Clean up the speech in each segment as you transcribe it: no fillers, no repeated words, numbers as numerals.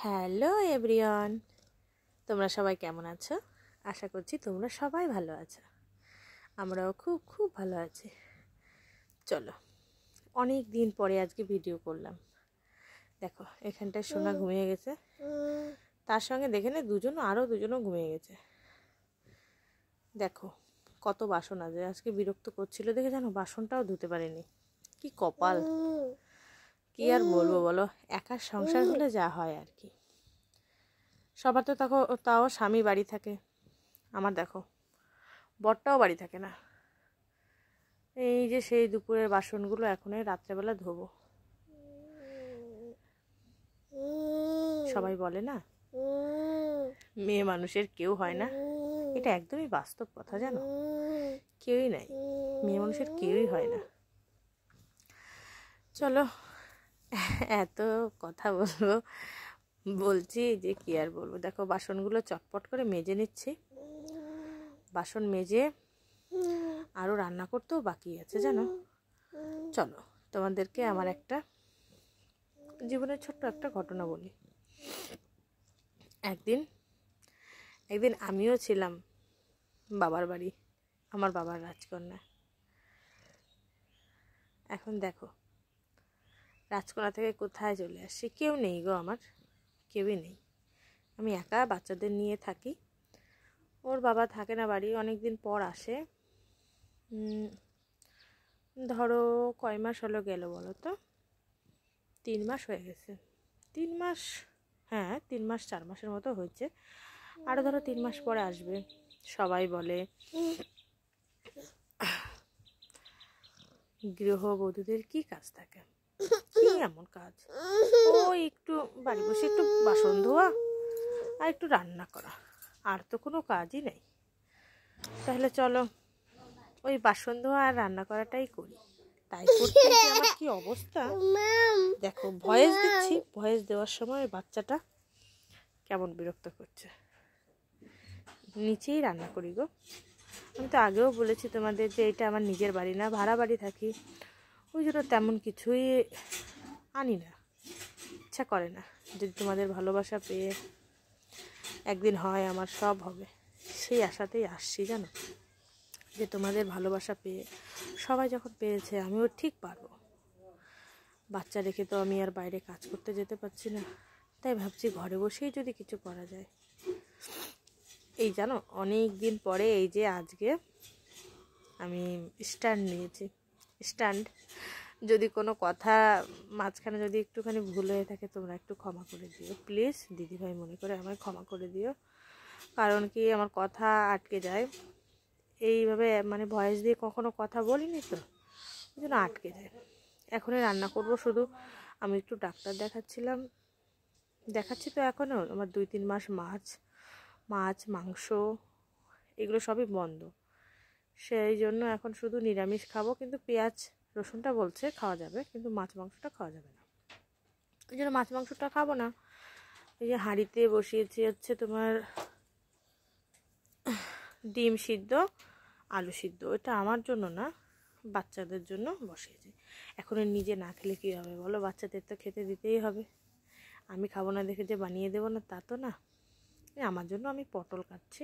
Hello everyone, তোমরা সবাই কেমন আছো? আশা করছি তোমরা সবাই ভালো আছো। আমরাও খুব খুব ভালো আছি। চলো, অনেক দিন পরে আজকে ভিডিও করলাম। দেখো, এখানটায় সোনা ঘুমিয়ে গেছে, তার সঙ্গে দেখে নে আরও দুজনও ঘুমিয়ে গেছে। দেখো কত বাসন আছে, আজকে বিরক্ত করছিল দেখে, জানো বাসনটাও ধুতে পারিনি। কি কপাল, কি আর বলবো বলো, একার সংসার হলে যা হয় আর কি। সবার তো তাও স্বামী বাড়ি থাকে, আমার দেখো বরটাও বাড়ি থাকে না। এই যে সেই দুপুরের বাসনগুলো এখন রাত্রেবেলা ধোবো। সবাই বলে না মেয়ে মানুষের কেউ হয় না, এটা একদমই বাস্তব কথা, জানো, কেউই নাই, মেয়ে মানুষের কেউই হয় না। চলো, এত কথা বলছি যে কি আর বলবো। দেখো বাসনগুলো চটপট করে মেজে নিচ্ছি। বাসন মেজে আরও রান্না করতেও বাকি আছে, জানো। চলো, তোমাদেরকে আমার একটা জীবনের ছোট্ট একটা ঘটনা বলি। একদিন আমিও ছিলাম বাবার বাড়ি, আমার বাবার রাজকন্যা। এখন দেখো, রাজকন্যা থেকে কোথায় চলে আসছি, কেউ নেই গো, আমার কেউই নেই। আমি একা বাচ্চাদের নিয়ে থাকি। ওর বাবা থাকে না বাড়ি, অনেক দিন পর আসে। ধরো কয় মাস হলো গেল বলো তো? 3 মাস হয়ে গেছে। 3 মাস, হ্যাঁ 3 মাস 4 মাসের মতো হয়েছে। আরও ধরো 3 মাস পরে আসবে। সবাই বলে গৃহবধূদের কি কাজ থাকে, কি এমন কাজ, ওই একটু বাড়ি বসে একটু বাসন ধোয়া আর একটু রান্না করা, আর তো কোনো কাজই নেই। তাহলে চলো ওই বাসন ধোয়া আর রান্না করাটাই করি। তাই করতে আমার কি অবস্থা দেখো। ভয়েস দিচ্ছি, ভয়েস দেওয়ার সময় বাচ্চাটা কেমন বিরক্ত করছে। নিচেই রান্না করি গো। আমি তো আগেও বলেছি তোমাদের যে এটা আমার নিজের বাড়ি না, ভাড়া বাড়ি থাকি, ওই জন্য তেমন কিছুই আনি না, ইচ্ছা করে না। যদি তোমাদের ভালোবাসা পেয়ে একদিন হয় আমার সব হবে, সেই আশাতেই আসছি, জানো, যে তোমাদের ভালোবাসা পেয়ে সবাই যখন পেয়েছে আমিও ঠিক পারবো। বাচ্চা রেখে তো আমি আর বাইরে কাজ করতে যেতে পারছি না, তাই ভাবছি ঘরে বসেই যদি কিছু করা যায়। এই জানো, অনেক দিন পরে এই যে আজকে আমি স্ট্যান্ড নিয়েছি। স্ট্যান্ড, যদি কোনো কথা মাঝখানে যদি একটুখানি ভুল হয়ে থাকে তোমরা একটু ক্ষমা করে দিও প্লিজ, দিদিভাই মনে করে আমায় ক্ষমা করে দিও। কারণ কি, আমার কথা আটকে যায় এইভাবে, মানে ভয়েস দিয়ে কখনো কথা বলিনি তো, ওই জন্য আটকে যায়। এখনই রান্না করব শুধু। আমি একটু ডাক্তার দেখাচ্ছি তো এখনও। আমার 2-3 মাস মাছ মাংস এগুলো সবই বন্ধ, সেই জন্য এখন শুধু নিরামিষ খাবো। কিন্তু পেঁয়াজ রসুনটা বলছে খাওয়া যাবে, কিন্তু মাছ মাংসটা খাওয়া যাবে না, ওই জন্য মাছ মাংসটা খাবো না। এই যে হাঁড়িতে বসিয়েছি হচ্ছে তোমার ডিম সিদ্ধ আলু সিদ্ধ, এটা আমার জন্য না, বাচ্চাদের জন্য বসিয়েছি। এখন নিজে না খেলে কী হবে বলো, বাচ্চাদের তো খেতে দিতেই হবে। আমি খাবো না দেখে যে বানিয়ে দেবো না, তা তো না। আমার জন্য আমি পটল কাটছি,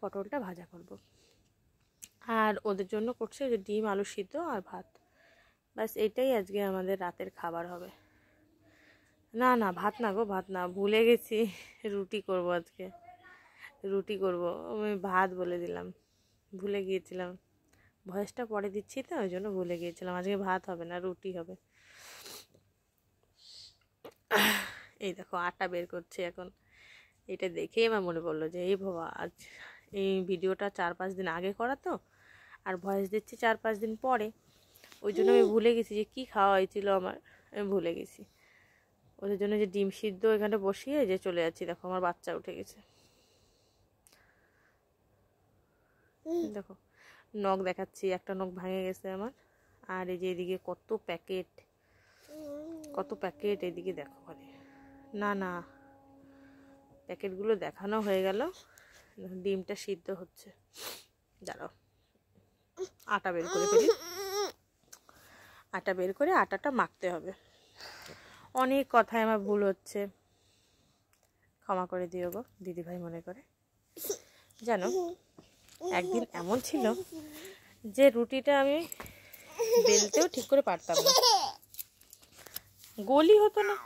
পটলটা ভাজা করব। আর ওদের জন্য করছে যে ডিম আলু সিদ্ধ আর ভাত, ব্যাস এটাই আজকে আমাদের রাতের খাবার হবে। না না, ভাত না গো, ভাত না, ভুলে গেছি, রুটি করব আজকে, রুটি করব। আমি ভাত বলে দিলাম, ভুলে গিয়েছিলাম। ভয়েসটা পরে দিচ্ছি তো, ওই জন্য ভুলে গিয়েছিলাম। আজকে ভাত হবে না, রুটি হবে। এই দেখো আটা বের করছে এখন। এটা দেখেই আমার মনে পড়লো যে এই বাবা, আজ এই ভিডিওটা 4-5 দিন আগে করা তো, আর ভয়েস দিচ্ছি 4-5 দিন পরে, ওই জন্য আমি ভুলে গেছি যে কী খাওয়া হয়েছিল আমার, আমি ভুলে গেছি। ওদের জন্য যে ডিম সিদ্ধ এখানে বসিয়ে যে চলে যাচ্ছি। দেখো আমার বাচ্চা উঠে গেছে, দেখো নখ দেখাচ্ছি, একটা নখ ভেঙে গেছে আমার। আর এই যে এদিকে কত প্যাকেট এদিকে দেখো ঘরে। না না, প্যাকেটগুলো দেখানো হয়ে গেল, ডিমটা সিদ্ধ হচ্ছে। দাঁড়াও, আটা বের করে ফেলি। আটা বের করে আটাটা মাখতে হবে। অনেক কথায় আমার ভুল হচ্ছে, ক্ষমা করে দিও গো, দিদিভাই মনে করে। জানো একদিন এমন ছিল যে রুটিটা আমি বেলতেও ঠিক করে পারতাম না, গোলই হতো না,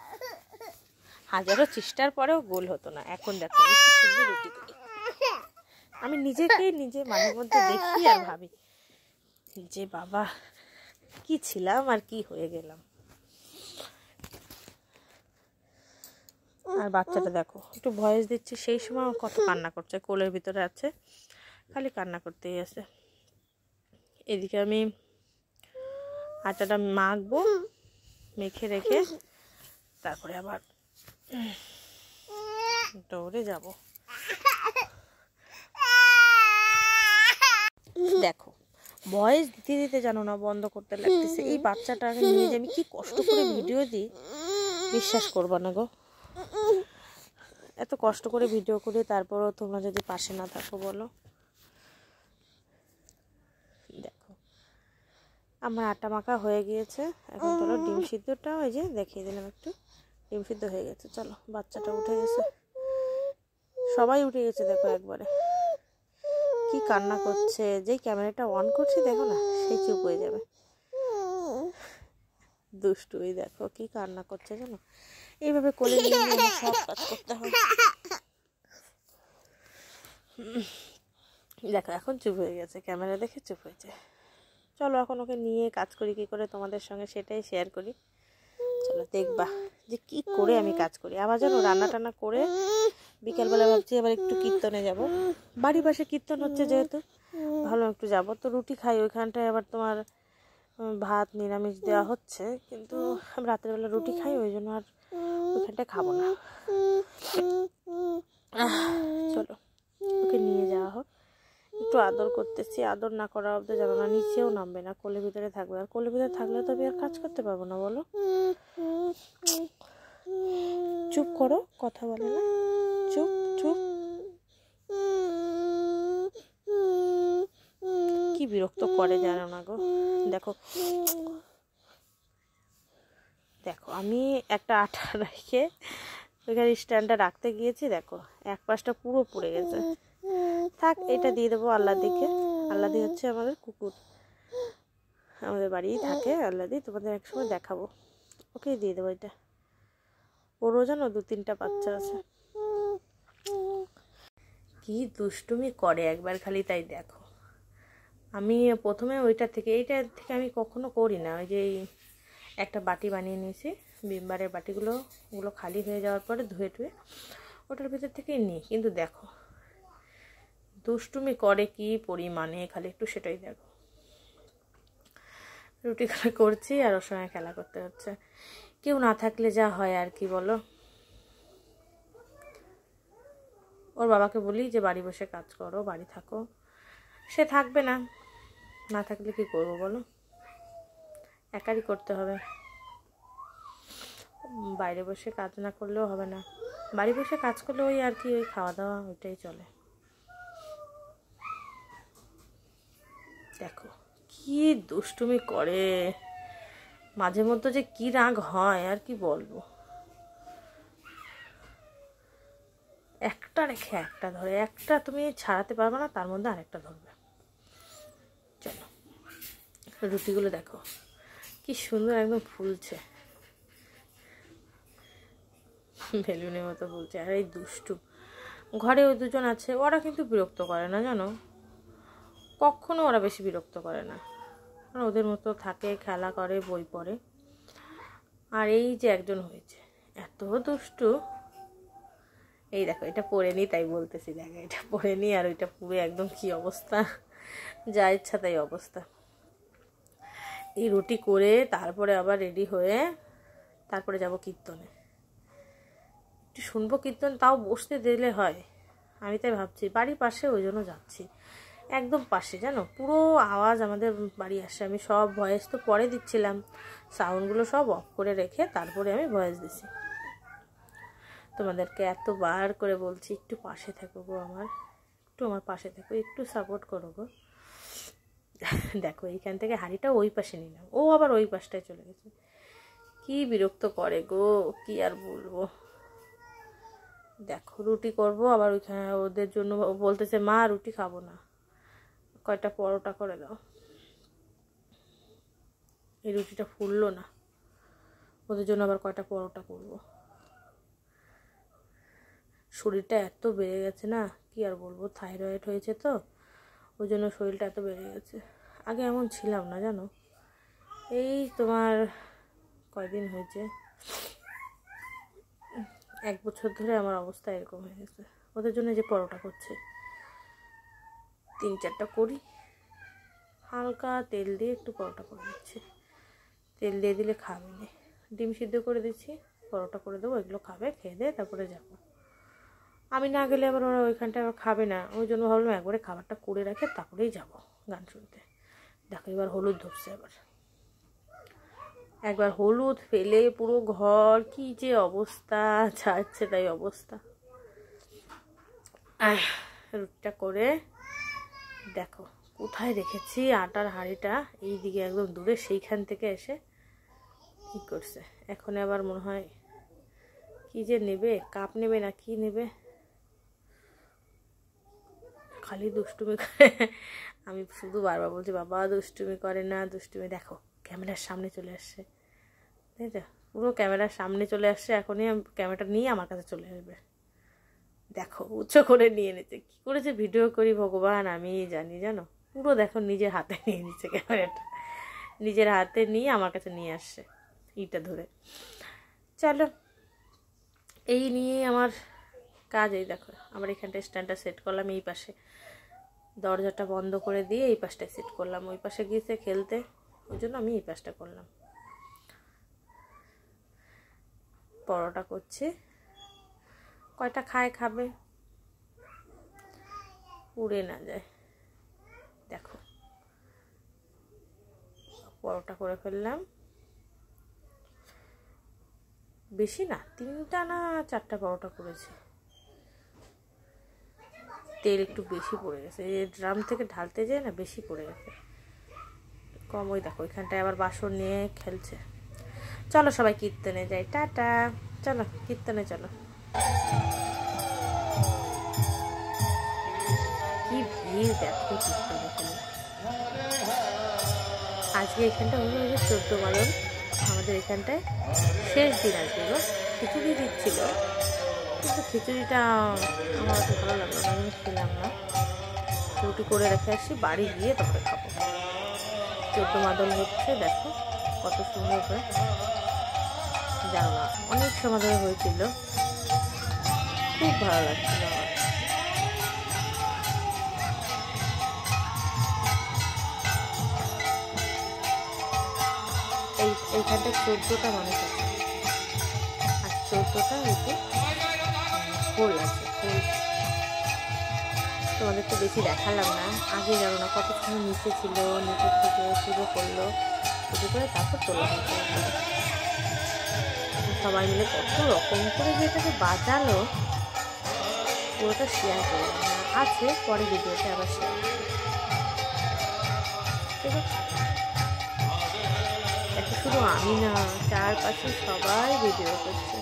হাজারো চেষ্টার পরেও গোল হতো না। এখন দেখো আমি কি সুন্দর রুটি করি। আমি নিজেকেই নিজে মাঝে মধ্যে দেখি আর ভাবি যে বাবা কি ছিলাম আর কি হয়ে গেলাম। আর বাচ্চাটা দেখো একটু ভয়েস দিচ্ছি, সেই সময় কত কান্না করছে, কোলের ভিতরে আছে, খালি কান্না করতেই আছে। এদিকে আমি আটাটা মাখবো, মেখে রেখে তারপরে আবার দৌড়ে যাব। দেখো ভয়েস দিতে দিতে জানো না বন্ধ করতে লাগতেছে। এই বাচ্চাটাকে নিয়ে যে আমি কি কষ্ট করে ভিডিও দিই বিশ্বাস করবো না গো। এত কষ্ট করে ভিডিও করি তারপরও তোমরা যদি পাশে না থাকো বলো। দেখো আমার আটা মাখা হয়ে গিয়েছে, এখন চলো ডিম সিদ্ধটা ওই যে দেখিয়ে দিলাম, একটু ডিম সিদ্ধ হয়ে গেছে। চলো বাচ্চাটা উঠে গেছে, সবাই উঠে গেছে দেখো একবারে, কি কান্না করছে। যেই ক্যামেরাটা অন করছি দেখো না সেই চুপ হয়ে যাবে, দুষ্টুই দেখো কি কান্না করছে জানো। এইভাবে কোলে নিয়ে নিয়ে সব কাজ করতে হয়। দেখো এখন চুপ হয়ে গেছে, ক্যামেরা দেখে চুপ হয়েছে। চলো এখন ওকে নিয়ে কাজ করি কি করে তোমাদের সঙ্গে সেটাই শেয়ার করি। চলো দেখবা যে কি করে আমি কাজ করি। আবার যেন রান্না টান্না করে বিকেলবেলা ভাবছি আবার একটু কীর্তনে যাব, বাড়ির পাশে কীর্তন হচ্ছে যেহেতু ভালো একটু যাব। তো রুটি খাই ওইখানটায়, আবার তোমার ভাত নিরামিষ দেওয়া হচ্ছে, কিন্তু আমি রাত্রেবেলা রুটি খাই, ওই জন্য আর ওইখানটায় খাবো না। চলো ওকে নিয়ে যাওয়া হোক, একটু আদর করতেছি, আদর না করা অবধি জানো না নিচেও নামবে না, কোলের ভিতরে থাকবে। আর কোলের ভিতরে থাকলে তো আমি আর কাজ করতে পারবো না বলো। চুপ করো, কথা বলে না, চুপ চুপ। কি বিরক্ত করে জানো না গো। দেখো দেখো আমি একটা আটা রেখে ওইখানে স্ট্যান্ডটা রাখতে গিয়েছি, দেখো এক পাশটা পুরো পুড়ে গেছে। থাক এটা দিয়ে দেবো আল্লাদিকে। আল্লাদি হচ্ছে আমাদের কুকুর, আমাদের বাড়িই থাকে আল্লাদি, তোমাদের একসময় দেখাবো। ওকে দিয়ে দেবো এটা, ওরও জানো 2-3টা বাচ্চা আছে। কি দুষ্টুমি করে একবার খালি, তাই দেখো। আমি প্রথমে এইটা থেকে আমি কখনো করি না। ওই যে একটা বাটি বানিয়ে নিয়েছি, বিমবারের বাটিগুলো, ওগুলো খালি হয়ে যাওয়ার পরে ধুয়ে টুয়ে ওটার ভিতর থেকেই নিই। কিন্তু দেখো দুষ্টুমি করে কি পরিমাণে, খালি একটু সেটাই দেখো। রুটি খেলা করছি আর ওর সঙ্গে খেলা করতে হচ্ছে। কেউ না থাকলে যা হয় আর কি বলো। ওর বাবাকে বলি যে বাড়ি বসে কাজ করো, বাড়ি থাকো, সে থাকবে না, না থাকলে কি করবো বলো, একাই করতে হবে। বাইরে বসে কাজ না করলেও হবে না, বাড়ি বসে কাজ করলে ওই আর কি, ওই খাওয়া দাওয়া ওইটাই চলে। দেখো কি দুষ্টুমি করে, মাঝে মধ্যে যে কি রাগ হয় আর কি বলবো। একটা রেখে একটা ধরে, একটা তুমি ছাড়াতে পারবে না, তার মধ্যে আরেকটা ধরবে। চলো রুটিগুলো দেখো কি সুন্দর একদম ফুলছে, বেলুনের মতো ফুলছে। আর এই দুষ্টু ঘরে ওই দুজন আছে, ওরা কিন্তু বিরক্ত করে না জানো, কখনো ওরা বেশি বিরক্ত করে না, ওদের মতো থাকে, খেলা করে, বই পড়ে। আর এই যে একজন হয়েছে এত দুষ্টু, এই দেখো এটা পরে নি, তাই বলতেছি, দেখো এটা পরে নি, আর ওইটা পুরো একদম কি অবস্থা, যা ইচ্ছা তাই অবস্থা। এই রুটি করে তারপরে আবার রেডি হয়ে তারপরে যাব কীর্তনে, একটু শুনবো কীর্তন, তাও বসতে দিলে হয়। আমি তাই ভাবছি বাড়ির পাশে, ওই জন্য যাচ্ছি, একদম পাশে জানো, পুরো আওয়াজ আমাদের বাড়ি আসে। আমি সব ভয়েস তো পরে দিচ্ছিলাম, সাউন্ডগুলো সব অফ করে রেখে তারপরে আমি ভয়েস দিছি। তোমাদেরকে এতবার করে বলছি একটু পাশে থেকো গো, একটু আমার পাশে থেকো, একটু সাপোর্ট করো গো। দেখো এইখান থেকে হাঁড়িটা ওই পাশে নিলাম, ও আবার ওই পাশটায় চলে গেছে, কি বিরক্ত করে গো, কি আর বলবো। দেখো রুটি করব, আবার ওইখানে ওদের জন্য বলতেছে মা রুটি খাবো না, কয়টা পরোটা করে দাও। এই রুটিটা ফুললো না, ওদের জন্য আবার কয়টা পরোটা করব। শরীরটা এত বেড়ে গেছে না, কি আর বলবো, থাইরয়েড হয়েছে তো, ওই জন্য শরীরটা এত বেড়ে গেছে। আগে এমন ছিলাম না জানো, এই তোমার কয়দিন হয়েছে, 1 বছর ধরে আমার অবস্থা এরকম হয়ে গেছে। ওদের জন্য যে পরোটা করছে, 3-4টা করি, হালকা তেল দিয়ে একটু পরোটা করে দিচ্ছি, তেল দিয়ে দিলে খাবে না। ডিম সিদ্ধ করে দিচ্ছি, পরোটা করে দেবো, এগুলো খাবে, খেয়ে দিয়ে তারপরে যাবো। আমি না গেলে আবার ওরা ওইখানটায় আবার খাবে না, ওই জন্য ভাবলাম একবারে খাবারটা করে রাখে তারপরেই যাব গান শুনতে। দেখো এবার হলুদ ধরছে, একবার হলুদ ফেলে পুরো ঘর কি যে অবস্থা, যাচ্ছে তাই অবস্থা। রুটিটা করে দেখো কোথায় রেখেছি আটার হাঁড়িটা, এইদিকে একদম দূরে, সেইখান থেকে এসে কি করছে। এখন আবার মনে হয় কি যে নেবে, কাপ নেবে না কি নেবে, খালি দুষ্টুমি করে। আমি শুধু বারবার বলছি বাবা দুষ্টুমি করে না, দুষ্টুমি। দেখো ক্যামেরার সামনে চলে আসছে, তাই তো, পুরো ক্যামেরার সামনে চলে আসছে। এখনই ক্যামেরাটা নিয়ে আমার কাছে চলে আসবে। দেখো উচ্চ করে নিয়ে নিচ্ছে, কী করেছে ভিডিও করি ভগবান আমি জানি, জানো, পুরো দেখো নিজের হাতে নিয়ে নিচ্ছে ক্যামেরাটা, নিজের হাতে নিয়ে আমার কাছে নিয়ে আসছে ইটা ধরে। চলো এই নিয়ে আমার কাজ। এই দেখো আমার এখানটায় স্ট্যান্ডটা সেট করলাম, এই পাশে দরজাটা বন্ধ করে দিয়ে এই পাশটায় সেট করলাম, ওই পাশে গিয়েছে খেলতে, ওই জন্য আমি এই পাশটা করলাম। পরোটা করছি, কয়টা খাবে, উড়ে না যায়। দেখো পরোটা করে ফেললাম, বেশি না 3টা না 4টা পরোটা করেছি। তেল একটু বেশি পড়ে গেছে, এই ড্রাম থেকে ঢালতে যায় না, বেশি পড়ে গেছে, কম। ওই দেখো ওইখানটায় আবার বাসন নিয়ে খেলছে। চলো সবাই কীর্তনে যাই, টাটা। চলো কীর্তনে চলো। কি ভিড় দেখো কীর্তনে খেলে। আজকে এখানটা হলো 14 মালন, আমাদের এখানটায় শেষ দিন আজকে। খিচুড়ি দিচ্ছিল, কিন্তু খিচুড়িটা আমার অত ভালো লাগলো না, আমি খেলাম না। রুটি করে রেখে আসি, বাড়ি গিয়ে তারপরে খাবো। 14 মাদল হচ্ছে, দেখো কত সুন্দর করে, জানো না অনেক সময় ধরে হয়েছিল, খুব ভালো লাগছিল আমার। এইখানটায় 14টা মানুষ আছে, আর 14টা হচ্ছে ফুল আছে। ফুল তোমাদের তো বেশি দেখালাম না, আগে জানো না কত সময় নিচে ছিল, নিচের থেকে পুজো করলো, পুজো করে তারপর তোলা হয়েছে। সবাই মিলে কত রকম করে যেটাকে বাজালো, পুরোটা শেয়ার করলাম না, আছে পরে ভিডিওতে আবার শেয়ার করবো, ঠিক আছে। এটা শুধু আমি না, চারপাশে সবাই ভিডিও করছে,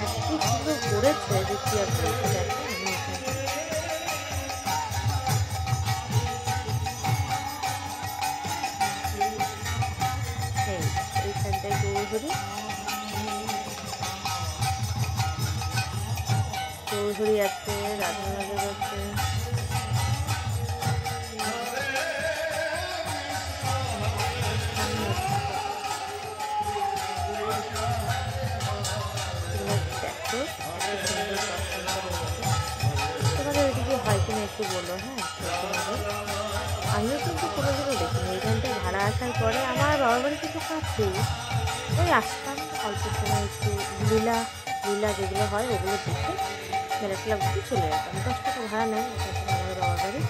এত সুন্দর করেছে যে কি আর বলতে দেখো। আমি এইখানটায় গৌরহরি আছে, রাধারাজা আছে, তোমাদের ওইদিকে হয় কিনা একটু বলো, হ্যাঁ। আমিও কিন্তু কোনোদিনও দেখিনি, এখানটায় ভাড়া আসার পরে আমার বাবার বাড়ি থেকে কাছেই, ওই আসতাম অল্প সময় একটু লীলা যেগুলো হয় ওগুলো দেখে মেলা টেলা ঘুরে চলে যেতাম। 10 টাকা ভাড়া নেয় এখান থেকে আমাদের বাবার বাড়ি।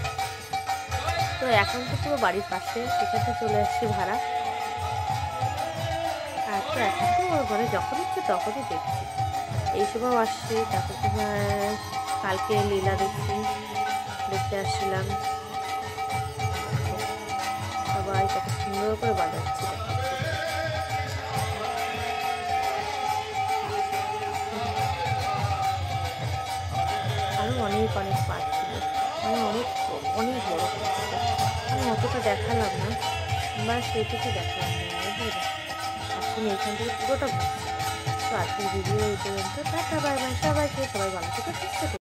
তো এখন তো পুরো বাড়ির পাশে, সেখানে চলে আসছি ভাড়া। আর তো এখন তো ঘরে যখন ইচ্ছে তখনই দেখছি, এই সময় আসছি। তারপর তোমার কালকে লীলা দেখতে আসছিলাম, সবাই কত সুন্দর করে বাজাচ্ছি। অনেক অনেক পা ছিল, মানে অনেক অনেক বড় ছিল। আমি অতটা দেখালাম না, বা সেইটুকু দেখালাম না, বুঝলে। এখন এইখান থেকে পুরোটা ঘুরছি। তো আজকের ভিডিও এই পর্যন্ত। টাটা বাই বাই সবাইকে, সবাই ভালো থেকে সুস্থ থেকো।